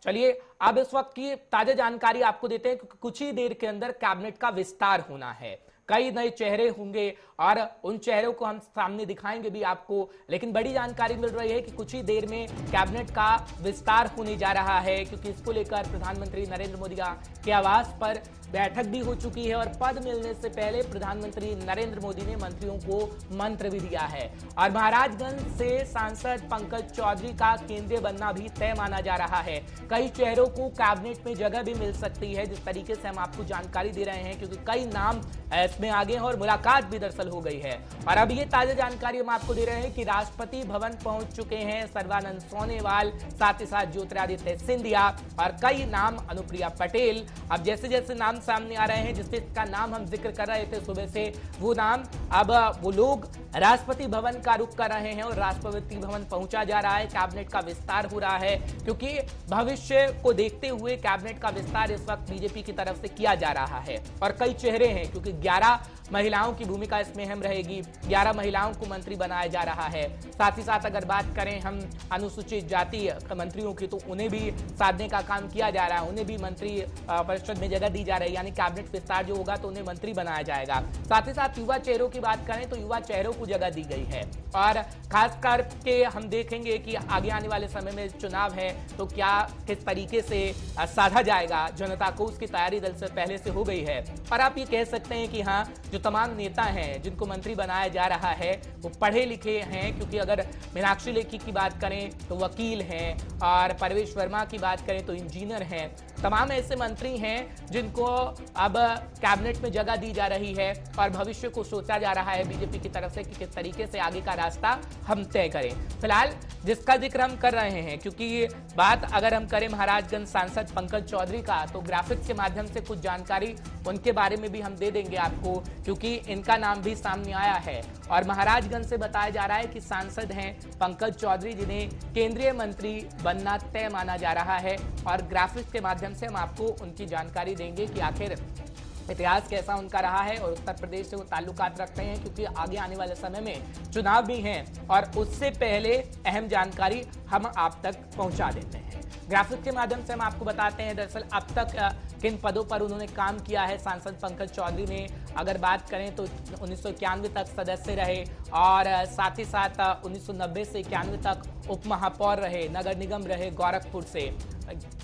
चलिए अब इस वक्त की ताजा जानकारी आपको देते हैं, क्योंकि कुछ ही देर के अंदर कैबिनेट का विस्तार होना है। कई नए चेहरे होंगे और उन चेहरों को हम सामने दिखाएंगे भी आपको। लेकिन बड़ी जानकारी मिल रही है कि कुछ ही देर में कैबिनेट का विस्तार होने जा रहा है, क्योंकि इसको लेकर प्रधानमंत्री नरेंद्र मोदी के आवास पर बैठक भी हो चुकी है और पद मिलने से पहले प्रधानमंत्री नरेंद्र मोदी ने मंत्रियों को मंत्र भी दिया है। और महाराजगंज से सांसद पंकज चौधरी का केंद्रीय बनना भी तय माना जा रहा है। कई चेहरों को कैबिनेट में जगह भी मिल सकती है, जिस तरीके से हम आपको जानकारी दे रहे हैं, क्योंकि कई नाम इसमें आगे हैं और मुलाकात भी दरअसल हो गई है। और अब ये ताजा जानकारी हम आपको दे रहे हैं कि राष्ट्रपति भवन पहुंच चुके हैं सर्बानंद सोनोवाल, साथ ही साथ ज्योतिरादित्य सिंधिया और कई नाम, अनुप्रिया पटेल। अब जैसे जैसे नाम सामने आ रहे हैं, जिसका नाम हम जिक्र कर रहे थे सुबह से, वो नाम अब वो लोग राष्ट्रपति भवन का रुख कर रहे हैं और राष्ट्रपति भवन पहुंचा जा रहा है। कैबिनेट का विस्तार हो रहा है, क्योंकि भविष्य को देखते हुए कैबिनेट का विस्तार इस वक्त बीजेपी की तरफ से किया जा रहा है। और कई चेहरे हैं, क्योंकि 11 महिलाओं की भूमिका इसमें अहम रहेगी। 11 महिलाओं को मंत्री बनाया जा रहा है। साथ ही साथ अगर बात करें हम अनुसूचित जाति मंत्रियों की, तो उन्हें भी साधने का काम किया जा रहा है, उन्हें भी मंत्री परिषद में जगह दी जा रही है। यानी कैबिनेट विस्तार जो होगा तो उन्हें मंत्री बनाया जाएगा। साथ ही साथ युवा चेहरों की बात करें तो युवा चेहरों को जगह दी गई है। और खास करके हम देखेंगे कि आगे आने वाले समय में चुनाव है, तो क्या किस तरीके से साधा जाएगा जनता को, उसकी तैयारी दल से पहले से हो गई है। और आप ये कह सकते हैं कि हाँ, जो तमाम नेता हैं जिनको मंत्री बनाया जा रहा है वो पढ़े लिखे हैं, क्योंकि अगर मीनाक्षी लेखी की बात करें तो वकील हैं और परवेश वर्मा की बात करें तो इंजीनियर हैं। तमाम ऐसे मंत्री हैं जिनको अब कैबिनेट में जगह दी जा रही है और भविष्य को सोचा जा रहा है बीजेपी की तरफ से कि किस तरीके से आगे का रास्ता हम तय करें। फिलहाल जिसका जिक्र हम कर रहे हैं, क्योंकि बात अगर हम करें महाराजगंज सांसद पंकज चौधरी का, तो ग्राफिक्स के माध्यम से कुछ जानकारी उनके बारे में भी हम दे देंगे आपको, क्योंकि इनका नाम भी सामने आया है। और महाराजगंज से बताया जा रहा है कि सांसद हैं पंकज चौधरी, जिन्हें केंद्रीय मंत्री बनना तय माना जा रहा है। और ग्राफिक्स के माध्यम से हम आपको उनकी जानकारी देंगे कि आखिर इतिहास कैसा उनका रहा है और उत्तर प्रदेश से वो ताल्लुकात रखते हैं, क्योंकि आगे आने वाले समय में चुनाव भी हैं और उससे पहले अहम जानकारी हम आप तक पहुंचा देते हैं। ग्राफिक्स के माध्यम से हम आपको बताते हैं दरअसल अब तक किन पदों पर उन्होंने काम किया है। सांसद पंकज चौधरी ने अगर बात करें तो 1991 तक सदस्य रहे और साथ ही साथ 1990 से 91 तक उप महापौर रहे, नगर निगम रहे गोरखपुर से।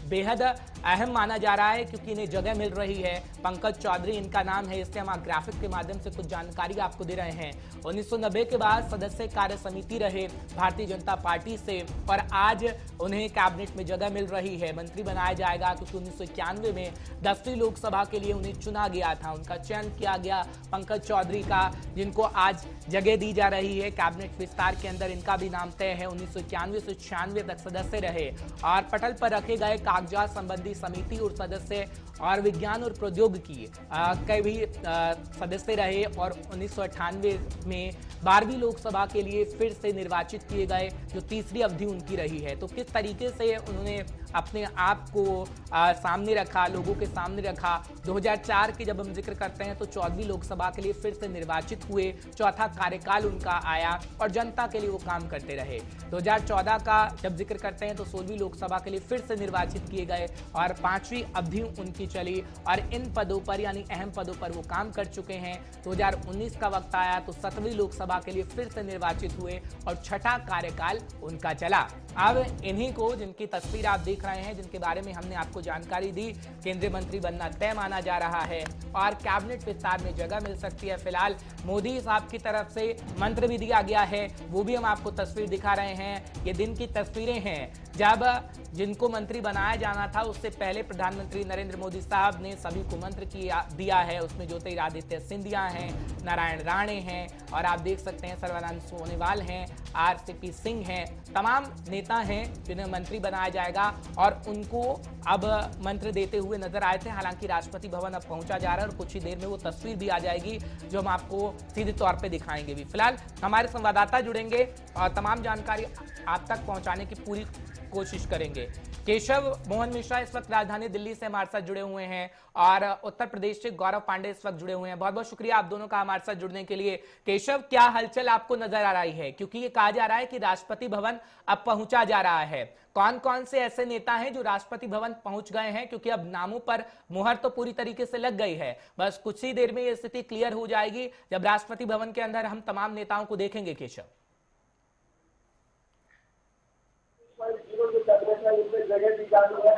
बेहद अहम माना जा रहा है, क्योंकि इन्हें जगह मिल रही है। पंकज चौधरी इनका नाम है, इसलिए हम ग्राफिक्स के माध्यम से कुछ जानकारी आपको दे रहे हैं। 1990 के बाद सदस्य कार्य समिति रहे भारतीय जनता पार्टी से और आज उन्हें कैबिनेट में जगह मिल रही है, मंत्री बनाया जाएगा, क्योंकि 1991 में 10वीं लोकसभा के लिए उन्हें चुना गया था, उनका चयन किया गया पंकज चौधरी का, जिनको आज जगह दी जा रही है। कैबिनेट विस्तार के अंदर इनका भी नाम तय है। 1991 से 96 तक सदस्य रहे और पटल पर रखे गए कागजात संबंधी समिति और सदस्य और विज्ञान और प्रौद्योगिकी के भी सदस्य रहे और 1998 में 12वीं लोकसभा के लिए फिर से निर्वाचित किए गए, जो तीसरी अवधि उनकी रही है। तो किस तरीके से उन्होंने अपने आप को सामने रखा, लोगों के सामने रखा। 2004 की जब हम जिक्र करते हैं तो 14वीं लोकसभा के लिए फिर से निर्वाचित हुए, चौथा कार्यकाल उनका आया और जनता के लिए वो काम करते रहे। 2014 का जब जिक्र करते हैं तो 16वीं लोकसभा के लिए फिर से निर्वाचित किए गए और 5वीं अवधि उनकी चली और इन पदों पर यानी अहम पदों पर वो काम कर चुके हैं। 2019 का वक्त आया तो 7वीं लोकसभा के लिए फिर से निर्वाचित हुए और छठा कार्यकाल उनका चला। अब इन्हीं को, जिनकी तस्वीर आप देख रहे हैं, जिनके बारे में हमने आपको जानकारी दी, केंद्रीय मंत्री बनना तय माना जा रहा है और कैबिनेट विस्तार में जगह मिल सकती है। फिलहाल मोदी साहब की तरफ से मंत्र भी दिया गया है, वो भी हम आपको तस्वीर दिखा रहे हैं। ये दिन की तस्वीरें हैं जब जिनको मंत्री बनाया जाना था उससे पहले प्रधानमंत्री नरेंद्र मोदी साहब ने सभी को मंत्र दिया है। उसमें ज्योतिरादित्य सिंधिया हैं, नारायण राणे हैं और आप देख सकते हैं सर्बानंद सोनोवाल हैं, आरसीपी सिंह हैं, तमाम नेता हैं जिन्हें मंत्री बनाया जाएगा और उनको अब मंत्र देते हुए नजर आए थे। हालांकि राष्ट्रपति भवन अब पहुंचा जा रहा है और कुछ ही देर में वो तस्वीर भी आ जाएगी जो हम आपको सीधे तौर पे दिखाएंगे भी। फिलहाल हमारे संवाददाता जुड़ेंगे और तमाम जानकारी आप तक पहुंचाने की पूरी कोशिश करेंगे। केशव मोहन मिश्रा इस वक्त राजधानी दिल्ली से हमारे साथ जुड़े हुए हैं और उत्तर प्रदेश से गौरव पांडे इस वक्त जुड़े हुए हैं। बहुत बहुत शुक्रिया आप दोनों का हमारे साथ जुड़ने के लिए। केशव, क्या हलचल आपको नजर आ रही है, क्योंकि ये कहा जा रहा है कि राष्ट्रपति भवन अब पहुंचा जा रहा है। कौन कौन से ऐसे नेता हैं जो राष्ट्रपति भवन पहुंच गए हैं, क्योंकि अब नामों पर मुहर तो पूरी तरीके से लग गई है, बस कुछ ही देर में ये स्थिति क्लियर हो जाएगी जब राष्ट्रपति भवन के अंदर हम तमाम नेताओं को देखेंगे। केशव, जगह दी जा रही है,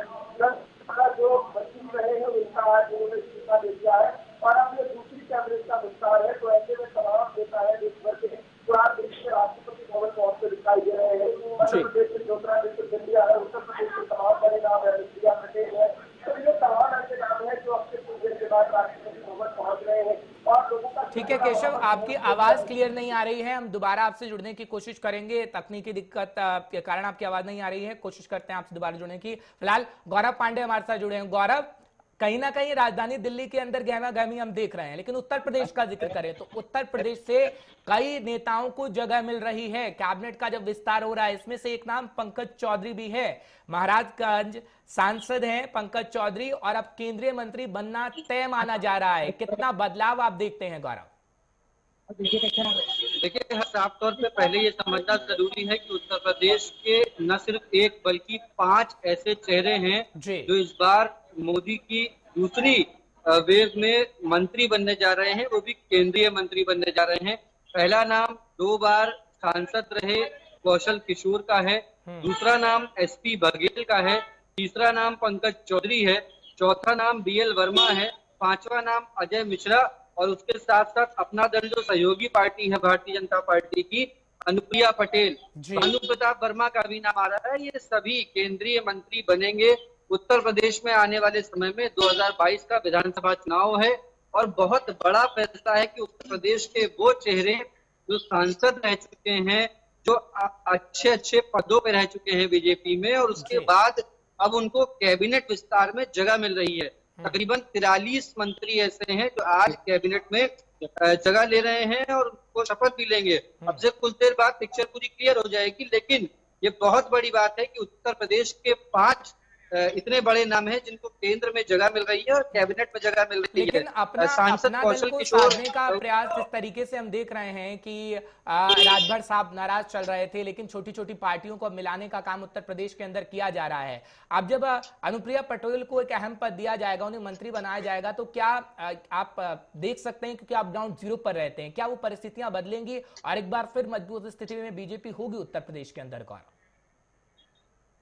जो मंत्री रहे हैं उनका आज उन्होंने इस्तीफा दे दिया है और अब ये दूसरी कैबिनेट का विस्तार है। तो ऐसे में तमाम नेता है देश भर के जो आज देश के राष्ट्रपति भवन पहुंचते दिखाई दे रहे हैं। मध्य प्रदेश से ज्योतिरादित्य सिंधिया है, उत्तर प्रदेश के तमाम बड़े नाम है, अनुप्रिया पटेल है। तो ये तमाम ऐसे नाम है जो अब से कुछ देर के बाद राष्ट्रपति भवन पहुंच रहे हैं और लोगों का। ठीक है केशव, आपकी आवाज क्लियर नहीं आ रही है, हम दोबारा आपसे जुड़ने की कोशिश करेंगे। तकनीकी दिक्कत के कारण आपकी आवाज नहीं आ रही है, कोशिश करते हैं आपसे दोबारा जुड़ने की। फिलहाल गौरव पांडे हमारे साथ जुड़े हैं। गौरव, कहीं ना कहीं राजधानी दिल्ली के अंदर गहमा गहमी हम देख रहे हैं, लेकिन उत्तर प्रदेश का जिक्र करें तो उत्तर प्रदेश से कई नेताओं को जगह मिल रही है। कैबिनेट का जब विस्तार हो रहा है, इसमें से एक नाम पंकज चौधरी भी है। महाराजगंज सांसद हैं पंकज चौधरी और अब केंद्रीय मंत्री बनना तय माना जा रहा है। कितना बदलाव आप देखते हैं गौरव? देखिए, साफ तौर पे पहले ये समझना जरूरी है कि उत्तर प्रदेश के न सिर्फ एक बल्कि 5 ऐसे चेहरे हैं जो इस बार मोदी की दूसरी वेव में मंत्री बनने जा रहे हैं, वो भी केंद्रीय मंत्री बनने जा रहे हैं। पहला नाम 2 बार सांसद रहे कौशल किशोर का है, दूसरा नाम एसपी बघेल का है, तीसरा नाम पंकज चौधरी है, चौथा नाम बीएल वर्मा है, पांचवा नाम अजय मिश्रा और उसके साथ साथ अपना दल जो सहयोगी पार्टी है भारतीय जनता पार्टी की, अनुप्रिया पटेल, भानु प्रताप वर्मा का भी नाम आ रहा है। ये सभी केंद्रीय मंत्री बनेंगे। उत्तर प्रदेश में आने वाले समय में 2022 का विधानसभा चुनाव है और बहुत बड़ा फैसला है कि उत्तर प्रदेश के वो चेहरे जो सांसद रह चुके हैं, जो अच्छे पदों पे रह चुके हैं बीजेपी में, और उसके बाद अब उनको कैबिनेट विस्तार में जगह मिल रही है। तकरीबन 43 मंत्री ऐसे हैं जो आज कैबिनेट में जगह ले रहे हैं और उनको शपथ भी लेंगे। अब से कुछ देर बाद पिक्चर पूरी क्लियर हो जाएगी, लेकिन ये बहुत बड़ी बात है कि उत्तर प्रदेश के 5 इतने बड़े नाम हैं जिनको केंद्र में जगह मिल रही है और कैबिनेट में जगह मिल रही है। लेकिन अपना दल को साधने का प्रयास जिस तरीके से हम देख रहे हैं कि राजभर साहब नाराज चल रहे थे, लेकिन छोटी छोटी पार्टियों को मिलाने का काम उत्तर प्रदेश के अंदर किया जा रहा है। अब जब अनुप्रिया पटेल को एक अहम पद दिया जाएगा, उन्हें मंत्री बनाया जाएगा, तो क्या आप देख सकते हैं, क्योंकि आप ग्राउंड जीरो पर रहते हैं, क्या वो परिस्थितियां बदलेंगी और एक बार फिर मजबूत स्थिति में बीजेपी होगी उत्तर प्रदेश के अंदर? कौन?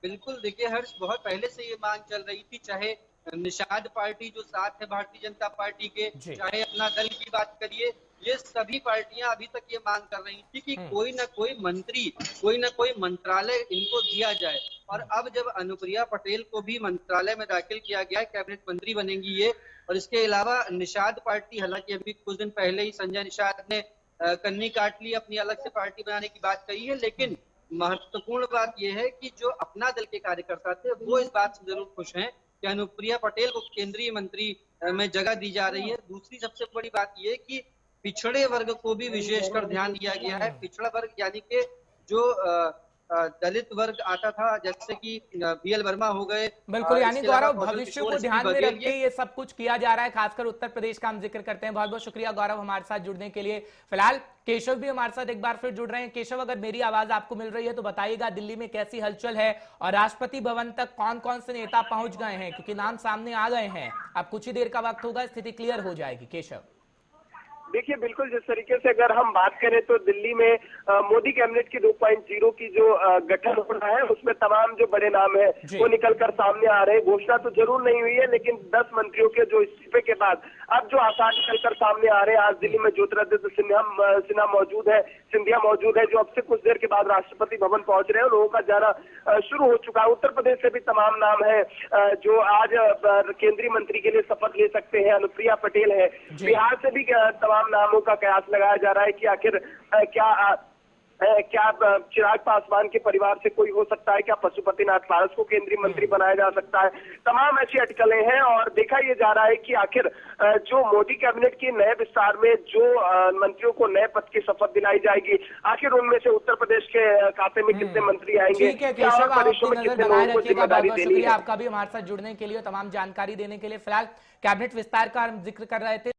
बिल्कुल, देखिए हर्ष, बहुत पहले से ये मांग चल रही थी, चाहे निषाद पार्टी जो साथ है भारतीय जनता पार्टी के, चाहे अपना दल की बात करिए, ये सभी पार्टियां अभी तक ये मांग कर रही थी कि कोई ना कोई मंत्री, कोई ना कोई मंत्रालय इनको दिया जाए। और अब जब अनुप्रिया पटेल को भी मंत्रालय में दाखिल किया गया, कैबिनेट मंत्री बनेंगी ये। और इसके अलावा निषाद पार्टी, हालांकि अभी कुछ दिन पहले ही संजय निषाद ने कन्नी काट ली, अपनी अलग से पार्टी बनाने की बात कही है, लेकिन महत्वपूर्ण बात यह है कि जो अपना दल के कार्यकर्ता थे वो इस बात से जरूर खुश हैं कि अनुप्रिया पटेल को केंद्रीय मंत्री में जगह दी जा रही है। दूसरी सबसे बड़ी बात यह कि पिछड़े वर्ग को भी विशेषकर ध्यान दिया गया है। पिछड़ा वर्ग यानी कि जो दलित वर्ग आता था, जैसे कि बीएल वर्मा हो गए। बिल्कुल, यानी गौरव भविष्य को ध्यान में रख के ये सब कुछ किया जा रहा है, खासकर उत्तर प्रदेश का हम जिक्र करते हैं। बहुत बहुत शुक्रिया गौरव हमारे साथ जुड़ने के लिए। फिलहाल केशव भी हमारे साथ एक बार फिर जुड़ रहे हैं। केशव, अगर मेरी आवाज आपको मिल रही है तो बताइएगा दिल्ली में कैसी हलचल है और राष्ट्रपति भवन तक कौन कौन से नेता पहुंच गए हैं, क्योंकि नाम सामने आ गए हैं। अब कुछ ही देर का वक्त होगा, स्थिति क्लियर हो जाएगी। केशव, देखिए, बिल्कुल जिस तरीके से अगर हम बात करें तो दिल्ली में मोदी कैबिनेट की 2.0 की जो गठन हो रहा है, उसमें तमाम जो बड़े नाम है वो निकलकर सामने आ रहे हैं। घोषणा तो जरूर नहीं हुई है, लेकिन 10 मंत्रियों के जो इस्तीफे के बाद अब जो आसार निकलकर सामने आ रहे हैं। आज दिल्ली में ज्योतिरादित्य सिंधिया मौजूद है, जो अब से कुछ देर के बाद राष्ट्रपति भवन पहुंच रहे हैं। लोगों का जाना शुरू हो चुका है। उत्तर प्रदेश से भी तमाम नाम है जो आज केंद्रीय मंत्री के लिए शपथ ले सकते हैं। अनुप्रिया पटेल है। बिहार से भी तमाम नामों का कयास लगाया जा रहा है कि आखिर क्या क्या चिराग पासवान के परिवार से कोई हो सकता है? क्या पशुपतिनाथ पारस को केंद्रीय मंत्री बनाया जा सकता है? तमाम ऐसी अटकलें हैं और देखा यह जा रहा है कि आखिर जो मोदी कैबिनेट के नए विस्तार में जो मंत्रियों को नए पद की शपथ दिलाई जाएगी, आखिर उनमें से उत्तर प्रदेश के खाते में कितने मंत्री आएंगे, क्या और प्रदेशों में कितने लोगों को जिम्मेदारी देनी है? आपका भी हमारे साथ जुड़ने के लिए, तमाम जानकारी देने के लिए। फिलहाल कैबिनेट विस्तार का हम जिक्र कर रहे थे।